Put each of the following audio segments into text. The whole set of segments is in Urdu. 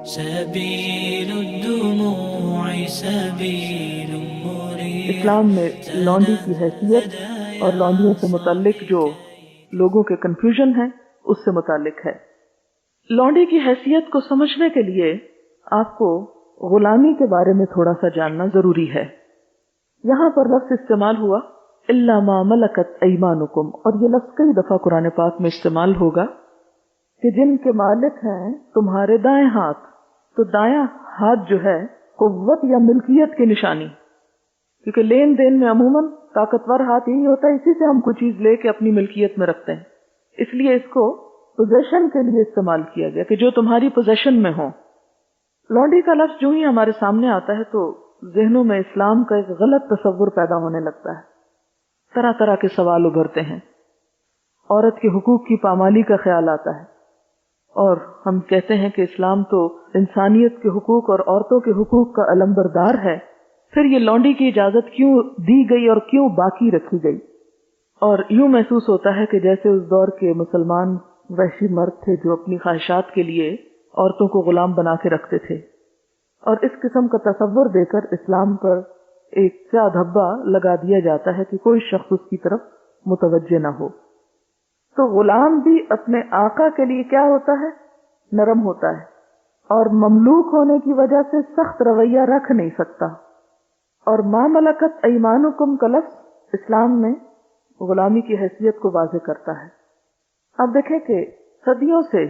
سبيل الدموع سبيل مريح. اسلام میں لونڈی کی حیثیت اور لونڈیوں سے متعلق جو لوگوں کے کنفیوژن ہے اس سے متعلق ہے. لونڈی کی حیثیت کو سمجھنے کے لیے آپ کو غلامی کے بارے میں تھوڑا سا جاننا ضروری ہے. یہاں پر لفظ استعمال ہوا الا ما ملکت ایمانکم، اور یہ لفظ کئی دفعہ قرآن پاک میں استعمال ہوگا کہ جن کے مالک ہیں تمہارے دائیں ہاتھ. تو دایاں ہاتھ جو ہے قوت یا ملکیت کی نشانی، کیونکہ لین دین میں عموماً طاقتور ہاتھ یہی ہوتا ہے، اسی سے ہم کوئی چیز لے کے اپنی ملکیت میں رکھتے ہیں. اس لیے اس کو پوزیشن کے لیے استعمال کیا گیا کہ جو تمہاری پوزیشن میں ہو. لونڈی کا لفظ جو ہی ہمارے سامنے آتا ہے تو ذہنوں میں اسلام کا ایک غلط تصور پیدا ہونے لگتا ہے. طرح طرح کے سوال ابھرتے ہیں. عورت کے حقوق کی پامالی کا خیال آتا ہے، اور ہم کہتے ہیں کہ اسلام تو انسانیت کے حقوق اور عورتوں کے حقوق کا علمبردار ہے. پھر یہ لونڈی کی اجازت کیوں دی گئی اور کیوں باقی رکھی گئی؟ اور یوں محسوس ہوتا ہے کہ جیسے اس دور کے مسلمان وحشی مرد تھے جو اپنی خواہشات کے لیے عورتوں کو غلام بنا کے رکھتے تھے. اور اس قسم کا تصور دے کر اسلام پر ایک سیاہ دھبا لگا دیا جاتا ہے کہ کوئی شخص اس کی طرف متوجہ نہ ہو. تو غلام بھی اپنے آقا کے لیے کیا ہوتا ہے؟ نرم ہوتا ہے، اور مملوک ہونے کی وجہ سے سخت رویہ رکھ نہیں سکتا. اور ما ملکت ایمانکم کا لفظ اسلام میں غلامی کی حیثیت کو واضح کرتا ہے. اب دیکھیں کہ صدیوں سے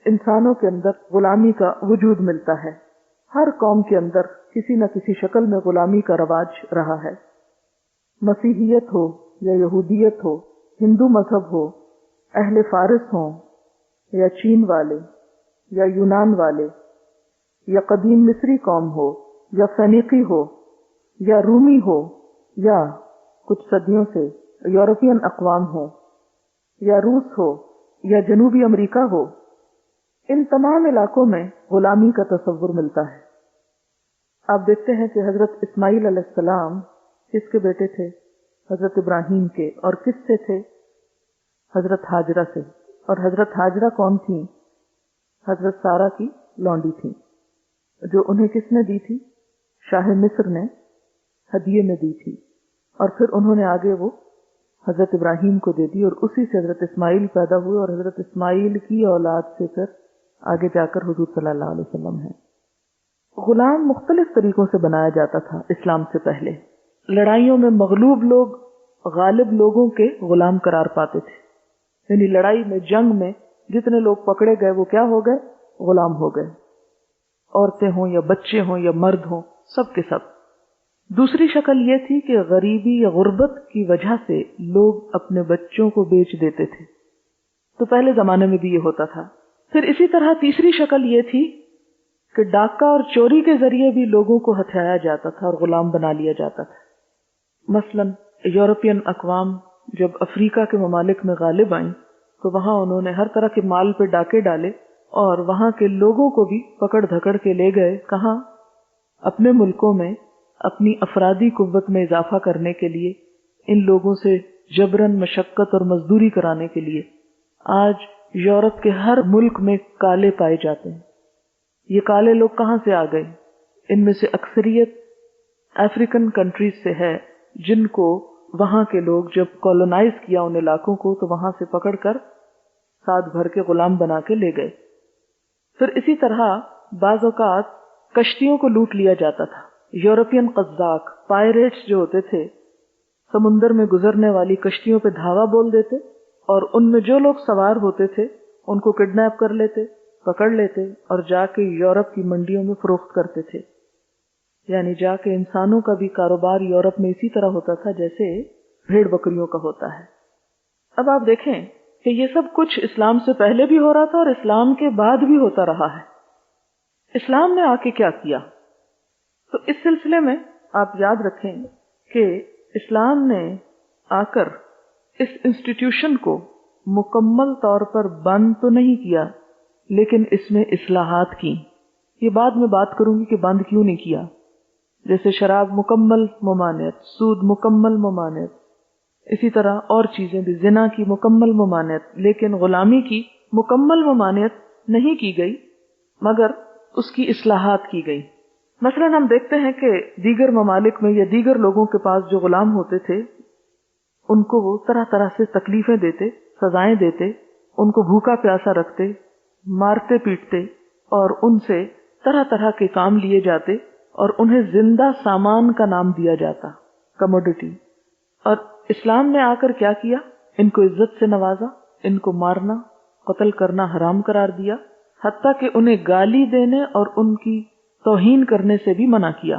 انسانوں کے اندر غلامی کا وجود ملتا ہے. ہر قوم کے اندر کسی نہ کسی شکل میں غلامی کا رواج رہا ہے. مسیحیت ہو یا یہودیت ہو، ہندو مذہب ہو، اہل فارس ہوں یا چین والے یا یونان والے، یا قدیم مصری قوم ہو یا فینیقی ہو یا رومی ہو، یا کچھ صدیوں سے یورپین اقوام ہو یا روس ہو یا جنوبی امریکہ ہو، ان تمام علاقوں میں غلامی کا تصور ملتا ہے. آپ دیکھتے ہیں کہ حضرت اسماعیل علیہ السلام کس کے بیٹے تھے؟ حضرت ابراہیم کے. اور کس سے تھے؟ حضرت ہاجرہ سے. اور حضرت ہاجرہ کون تھیں؟ حضرت سارہ کی لونڈی تھیں، جو انہیں کس نے دی تھی؟ شاہ مصر نے ہدیے میں دی تھی. اور پھر انہوں نے آگے وہ حضرت ابراہیم کو دے دی، اور اسی سے حضرت اسماعیل پیدا ہوئے، اور حضرت اسماعیل کی اولاد سے پھر آگے جا کر حضور صلی اللہ علیہ وسلم ہے. غلام مختلف طریقوں سے بنایا جاتا تھا اسلام سے پہلے. لڑائیوں میں مغلوب لوگ غالب لوگوں کے غلام قرار پاتے تھے، یعنی لڑائی میں، جنگ میں جتنے لوگ پکڑے گئے وہ کیا ہو گئے؟ غلام ہو گئے. عورتیں ہوں یا بچے ہوں یا مرد ہوں، سب کے سب. دوسری شکل یہ تھی کہ غریبی یا غربت کی وجہ سے لوگ اپنے بچوں کو بیچ دیتے تھے. تو پہلے زمانے میں بھی یہ ہوتا تھا. پھر اسی طرح تیسری شکل یہ تھی کہ ڈاکہ اور چوری کے ذریعے بھی لوگوں کو ہتھیایا جاتا تھا اور غلام بنا لیا جاتا تھا. مثلا یورپین اقوام جب افریقہ کے ممالک میں غالب آئیں تو وہاں انہوں نے ہر طرح کے مال پہ ڈاکے ڈالے، اور وہاں کے لوگوں کو بھی پکڑ دھکڑ کے لے گئے. کہاں؟ اپنے ملکوں میں اپنی افرادی قوت میں اضافہ کرنے کے لیے، ان لوگوں سے جبراً مشقت اور مزدوری کرانے کے لیے. آج یورپ کے ہر ملک میں کالے پائے جاتے ہیں. یہ کالے لوگ کہاں سے آ گئے؟ ان میں سے اکثریت افریقن کنٹریز سے ہے، جن کو وہاں کے لوگ جب کولونائز کیا ان علاقوں کو تو وہاں سے پکڑ کر ساتھ بھر کے غلام بنا کے لے گئے. پھر اسی طرح بعض اوقات کشتیوں کو لوٹ لیا جاتا تھا. یورپین قزاق پائریٹس جو ہوتے تھے سمندر میں گزرنے والی کشتیوں پہ دھاوا بول دیتے، اور ان میں جو لوگ سوار ہوتے تھے ان کو کڈنیپ کر لیتے، پکڑ لیتے، اور جا کے یورپ کی منڈیوں میں فروخت کرتے تھے. یعنی جا کے انسانوں کا بھی کاروبار یورپ میں اسی طرح ہوتا تھا جیسے بھیڑ بکریوں کا ہوتا ہے. اب آپ دیکھیں کہ یہ سب کچھ اسلام سے پہلے بھی ہو رہا تھا اور اسلام کے بعد بھی ہوتا رہا ہے. اسلام نے آ کے کیا کیا؟ تو اس سلسلے میں آپ یاد رکھیں کہ اسلام نے آ کر اس انسٹیٹیوشن کو مکمل طور پر بند تو نہیں کیا، لیکن اس میں اصلاحات کی. یہ بعد میں بات کروں گی کہ بند کیوں نہیں کیا. جیسے شراب مکمل ممانعت، سود مکمل ممانعت، اسی طرح اور چیزیں بھی، زنا کی مکمل ممانعت، لیکن غلامی کی مکمل ممانعت نہیں کی گئی. مگر اس کی اصلاحات کی گئی. مثلاً ہم دیکھتے ہیں کہ دیگر ممالک میں یا دیگر لوگوں کے پاس جو غلام ہوتے تھے ان کو وہ طرح طرح سے تکلیفیں دیتے، سزائیں دیتے، ان کو بھوکا پیاسا رکھتے، مارتے پیٹتے اور ان سے طرح طرح کے کام لیے جاتے اور انہیں زندہ سامان کا نام دیا جاتا، کموڈٹی. اور اسلام نے آ کر کیا کیا؟ ان کو عزت سے نوازا، ان کو مارنا، قتل کرنا حرام قرار دیا، حتیٰ کہ انہیں گالی دینے اور ان کی توہین کرنے سے بھی منع کیا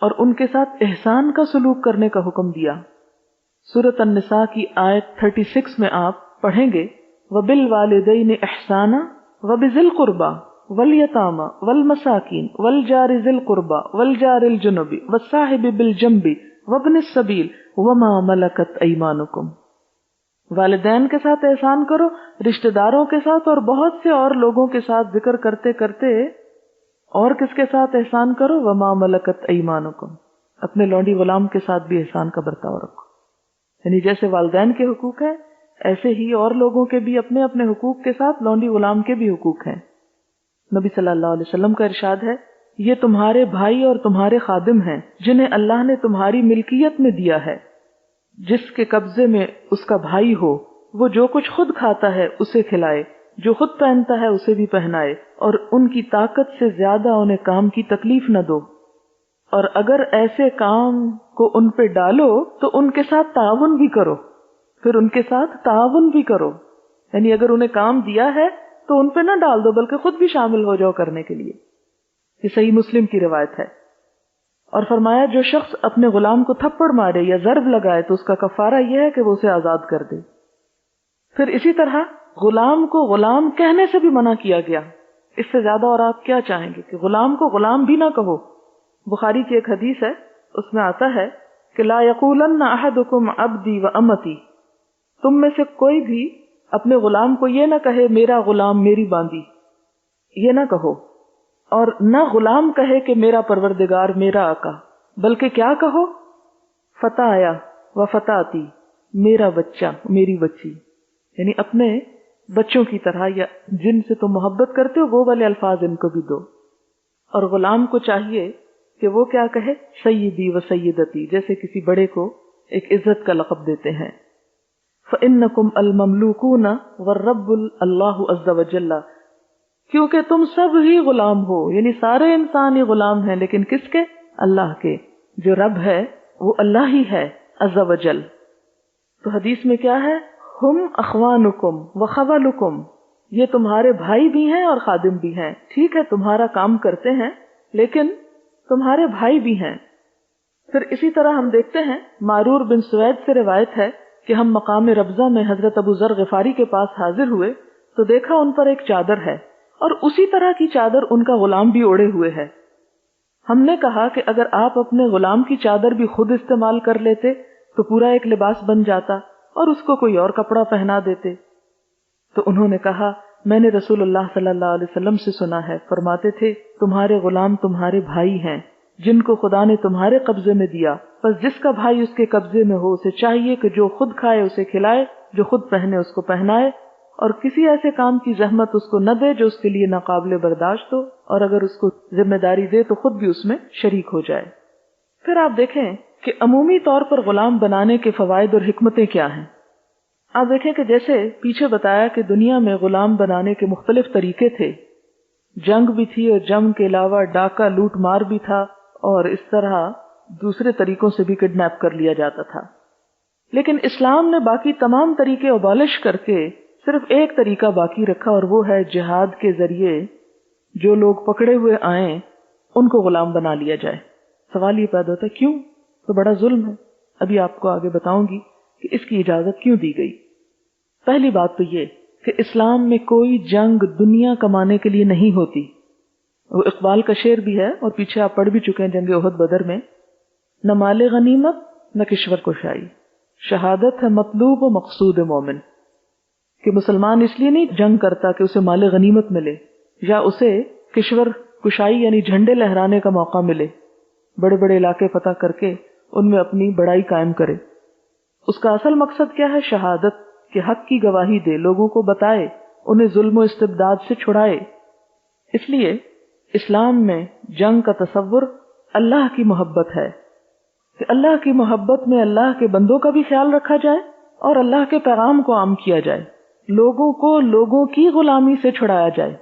اور ان کے ساتھ احسان کا سلوک کرنے کا حکم دیا. سورۃ النساء کی آیت 36 میں آپ پڑھیں گے وَبِالْوَالِدَيْنِ إِحْسَانًا وَبِذِي الْقُرْبَى وَالْيَتَامَى وَالْمَسَاكِينِ وَالْجَارِ ذِي الْقُرْبَى وَالْجَارِ الْجُنُبِ وَالصَّاحِبِ بِالْجَنبِ وَابْنِ السَّبِيلِ وَمَا مَلَكَتْ أَيْمَانُكُمْ. والدین کے ساتھ احسان کرو، رشتہ داروں کے ساتھ اور بہت سے اور لوگوں کے ساتھ ذکر کرتے کرتے اور کس کے ساتھ احسان کرو؟ وَمَا مَلَكَتْ أَيْمَانُكُمْ. اپنے لونڈی غلام کے ساتھ بھی احسان کا برتاؤ رکھو. یعنی جیسے والدین کے حقوق ہیں ایسے ہی اور لوگوں کے بھی اپنے اپنے حقوق کے ساتھ لونڈی غلام کے بھی حقوق ہیں. نبی صلی اللہ علیہ وسلم کا ارشاد ہے یہ تمہارے بھائی اور تمہارے خادم ہیں جنہیں اللہ نے تمہاری ملکیت میں دیا ہے. جس کے قبضے میں اس کا بھائی ہو وہ جو کچھ خود کھاتا ہے اسے کھلائے، جو خود پہنتا ہے اسے بھی پہنائے، اور ان کی طاقت سے زیادہ انہیں کام کی تکلیف نہ دو. اور اگر ایسے کام کو ان پہ ڈالو تو ان کے ساتھ تعاون بھی کرو، پھر ان کے ساتھ تعاون بھی کرو. یعنی اگر انہیں کام دیا ہے تو ان پہ نہ ڈال دو بلکہ خود بھی شامل ہو جاؤ کرنے کے لیے. یہ صحیح مسلم کی روایت ہے. اور فرمایا جو شخص اپنے غلام کو تھپڑ مارے یا ضرب لگائے تو اس کا کفارہ یہ ہے کہ وہ اسے آزاد کر دے. پھر اسی طرح غلام کو غلام کہنے سے بھی منع کیا گیا. اس سے زیادہ اور آپ کیا چاہیں گے کہ غلام کو غلام بھی نہ کہو. بخاری کی ایک حدیث ہے اس میں آتا ہے کہ لا یقولن احدکم عبدی و امتی. تم میں سے کوئی بھی اپنے غلام کو یہ نہ کہے میرا غلام میری باندی، یہ نہ کہو. اور نہ غلام کہے کہ میرا پروردگار میرا آقا، بلکہ کیا کہو؟ فتایا و فتاتی، میرا بچہ میری بچی. یعنی اپنے بچوں کی طرح یا جن سے تم محبت کرتے ہو وہ والے الفاظ ان کو بھی دو. اور غلام کو چاہیے کہ وہ کیا کہے؟ سیدی و سیدتی، جیسے کسی بڑے کو ایک عزت کا لقب دیتے ہیں. فَإِنَّكُمْ الْمَمْلُوكُونَ وَالرَّبُّ اللَّهُ عَزَّ وَجَلَّ. کیونکہ تم سب ہی غلام ہو، یعنی سارے انسان ہی غلام ہیں، لیکن کس کے؟ اللہ کے. جو رب ہے وہ اللہ ہی ہے عز و جل. تو حدیث میں کیا ہے؟ ہم اخوانکم وخولکم، یہ تمہارے بھائی بھی ہیں اور خادم بھی ہیں. ٹھیک ہے تمہارا کام کرتے ہیں لیکن تمہارے بھائی بھی ہیں. پھر اسی طرح ہم دیکھتے ہیں معرور بن سوید سے روایت ہے کہ ہم مقام ربضہ میں حضرت ابو ذر غفاری کے پاس حاضر ہوئے تو دیکھا ان پر ایک چادر ہے اور اسی طرح کی چادر ان کا غلام بھی اوڑے ہوئے ہے. ہم نے کہا کہ اگر آپ اپنے غلام کی چادر بھی خود استعمال کر لیتے تو پورا ایک لباس بن جاتا اور اس کو کوئی اور کپڑا پہنا دیتے. تو انہوں نے کہا میں نے رسول اللہ صلی اللہ علیہ وسلم سے سنا ہے، فرماتے تھے تمہارے غلام تمہارے بھائی ہیں جن کو خدا نے تمہارے قبضے میں دیا، بس جس کا بھائی اس کے قبضے میں ہو اسے چاہیے کہ جو خود کھائے اسے کھلائے، جو خود پہنے اس کو پہنائے، اور کسی ایسے کام کی زحمت اس کو نہ دے جو اس کے لیے ناقابل برداشت ہو، اور اگر اس کو ذمہ داری دے تو خود بھی اس میں شریک ہو جائے. پھر آپ دیکھیں کہ عمومی طور پر غلام بنانے کے فوائد اور حکمتیں کیا ہیں. آپ دیکھیں کہ جیسے پیچھے بتایا کہ دنیا میں غلام بنانے کے مختلف طریقے تھے، جنگ بھی تھی اور جنگ کے علاوہ ڈاکہ لوٹ مار بھی تھا، اور اس طرح دوسرے طریقوں سے بھی کڈنیپ کر لیا جاتا تھا. لیکن اسلام نے باقی تمام طریقے ابالش کر کے صرف ایک طریقہ باقی رکھا، اور وہ ہے جہاد کے ذریعے جو لوگ پکڑے ہوئے آئیں ان کو غلام بنا لیا جائے. سوال یہ پیدا ہوتا ہے کیوں؟ تو بڑا ظلم ہے. ابھی آپ کو آگے بتاؤں گی کہ اس کی اجازت کیوں دی گئی. پہلی بات تو یہ کہ اسلام میں کوئی جنگ دنیا کمانے کے لیے نہیں ہوتی. وہ اقبال کا شعر بھی ہے اور پیچھے آپ پڑھ بھی چکے ہیں جنگ احد بدر میں، نہ مال غنیمت نہ کشور کشائی، شہادت ہے مطلوب و مقصود مومن. کہ مسلمان اس لیے نہیں جنگ کرتا کہ اسے مال غنیمت ملے یا اسے کشور کشائی یعنی جھنڈے لہرانے کا موقع ملے، بڑے بڑے علاقے فتح کر کے ان میں اپنی بڑائی قائم کرے. اس کا اصل مقصد کیا ہے؟ شہادت، کہ حق کی گواہی دے، لوگوں کو بتائے، انہیں ظلم و استبداد سے چھڑائے. اس لیے اسلام میں جنگ کا تصور اللہ کی محبت ہے کہ اللہ کی محبت میں اللہ کے بندوں کا بھی خیال رکھا جائے اور اللہ کے پیغام کو عام کیا جائے، لوگوں کو لوگوں کی غلامی سے چھڑایا جائے۔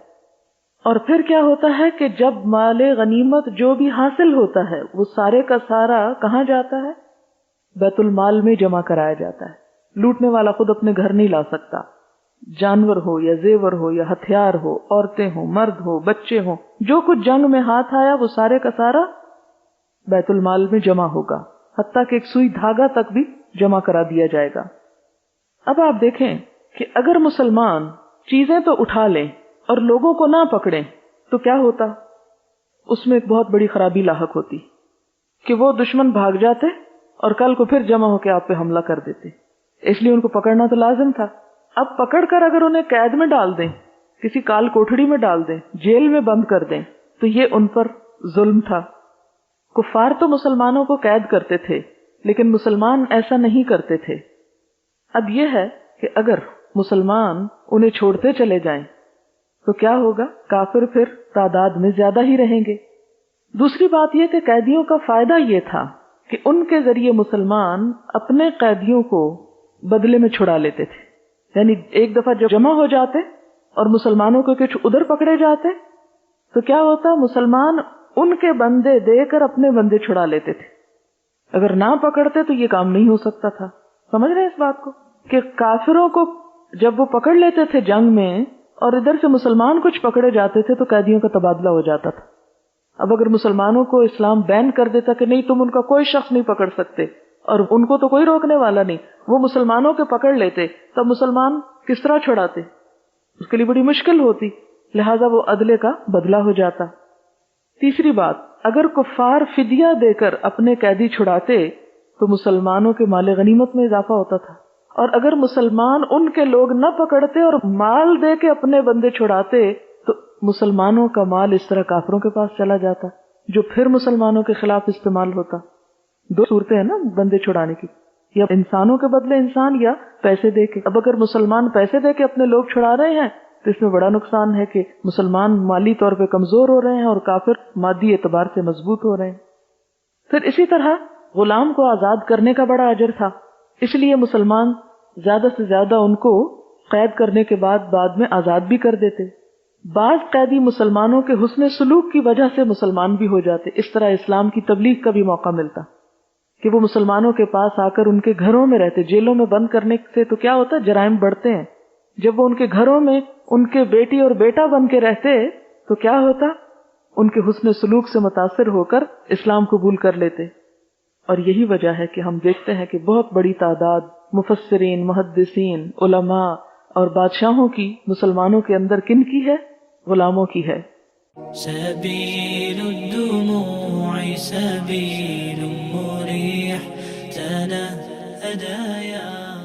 اور پھر کیا ہوتا ہے کہ جب مال غنیمت جو بھی حاصل ہوتا ہے وہ سارے کا سارا کہاں جاتا ہے؟ بیت المال میں جمع کرایا جاتا ہے۔ لوٹنے والا خود اپنے گھر نہیں لا سکتا، جانور ہو یا زیور ہو یا ہتھیار ہو، عورتیں ہوں، مرد ہو، بچے ہوں، جو کچھ جنگ میں ہاتھ آیا وہ سارے کا سارا بیت المال میں جمع ہوگا، حتیٰ کہ ایک سوئی دھاگا تک بھی جمع کرا دیا جائے گا۔ اب آپ دیکھیں کہ اگر مسلمان چیزیں تو اٹھا لیں اور لوگوں کو نہ پکڑیں تو کیا ہوتا؟ اس میں ایک بہت بڑی خرابی لاحق ہوتی کہ وہ دشمن بھاگ جاتے اور کل کو پھر جمع ہو کے آپ پہ حملہ کر دیتے۔ اس لیے ان کو پکڑنا تو لازم تھا۔ اب پکڑ کر اگر انہیں قید میں ڈال دیں، کسی کال کوٹھڑی میں ڈال دیں، جیل میں بند کر دیں، تو یہ ان پر ظلم تھا۔ کفار تو مسلمانوں کو قید کرتے تھے لیکن مسلمان ایسا نہیں کرتے تھے۔ اب یہ ہے کہ اگر مسلمان انہیں چھوڑتے چلے جائیں تو کیا ہوگا؟ کافر پھر تعداد میں زیادہ ہی رہیں گے۔ دوسری بات یہ کہ قیدیوں کا فائدہ یہ تھا کہ ان کے ذریعے مسلمان اپنے قیدیوں کو بدلے میں چھڑا لیتے تھے، یعنی ایک دفعہ جب جمع ہو جاتے اور مسلمانوں کو کچھ ادھر پکڑے جاتے تو کیا ہوتا؟ مسلمان ان کے بندے دے کر اپنے بندے چھڑا لیتے تھے۔ اگر نہ پکڑتے تو یہ کام نہیں ہو سکتا تھا۔ سمجھ رہے ہیں اس بات کو کہ کافروں کو جب وہ پکڑ لیتے تھے جنگ میں اور ادھر سے مسلمان کچھ پکڑے جاتے تھے تو قیدیوں کا تبادلہ ہو جاتا تھا۔ اب اگر مسلمانوں کو اسلام بین کر دیتا کہ نہیں تم ان کا کوئی شخص نہیں پکڑ سکتے اور ان کو تو کوئی روکنے والا نہیں، وہ مسلمانوں کے پکڑ لیتے، تب مسلمان کس طرح چھڑاتے؟ اس کے لیے بڑی مشکل ہوتی، لہٰذا وہ عدلے کا بدلہ ہو جاتا۔ تیسری بات، اگر کفار فدیہ دے کر اپنے قیدی چھڑاتے تو مسلمانوں کے مال غنیمت میں اضافہ ہوتا تھا، اور اگر مسلمان ان کے لوگ نہ پکڑتے اور مال دے کے اپنے بندے چھڑاتے تو مسلمانوں کا مال اس طرح کافروں کے پاس چلا جاتا جو پھر مسلمانوں کے خلاف استعمال ہوتا۔ دو صورتیں ہیں نا بندے چھڑانے کی، یا انسانوں کے بدلے انسان یا پیسے دے کے۔ اب اگر مسلمان پیسے دے کے اپنے لوگ چھڑا رہے ہیں تو اس میں بڑا نقصان ہے کہ مسلمان مالی طور پہ کمزور ہو رہے ہیں اور کافر مادی اعتبار سے مضبوط ہو رہے ہیں۔ پھر اسی طرح غلام کو آزاد کرنے کا بڑا اجر تھا، اس لیے مسلمان زیادہ سے زیادہ ان کو قید کرنے کے بعد میں آزاد بھی کر دیتے۔ بعض قیدی مسلمانوں کے حسن سلوک کی وجہ سے مسلمان بھی ہو جاتے، اس طرح اسلام کی تبلیغ کا بھی موقع ملتا کہ وہ مسلمانوں کے پاس آ کر ان کے گھروں میں رہتے۔ جیلوں میں بند کرنے سے تو کیا ہوتا ہے؟ جرائم بڑھتے ہیں۔ جب وہ ان کے گھروں میں ان کے بیٹی اور بیٹا بن کے رہتے تو کیا ہوتا؟ ان کے حسن سلوک سے متاثر ہو کر اسلام قبول کر لیتے۔ اور یہی وجہ ہے کہ ہم دیکھتے ہیں کہ بہت بڑی تعداد مفسرین، محدثین، علماء اور بادشاہوں کی مسلمانوں کے اندر کن کی ہے؟ غلاموں کی ہے۔ سبيل الدموع سبيل مريح تنهدى يا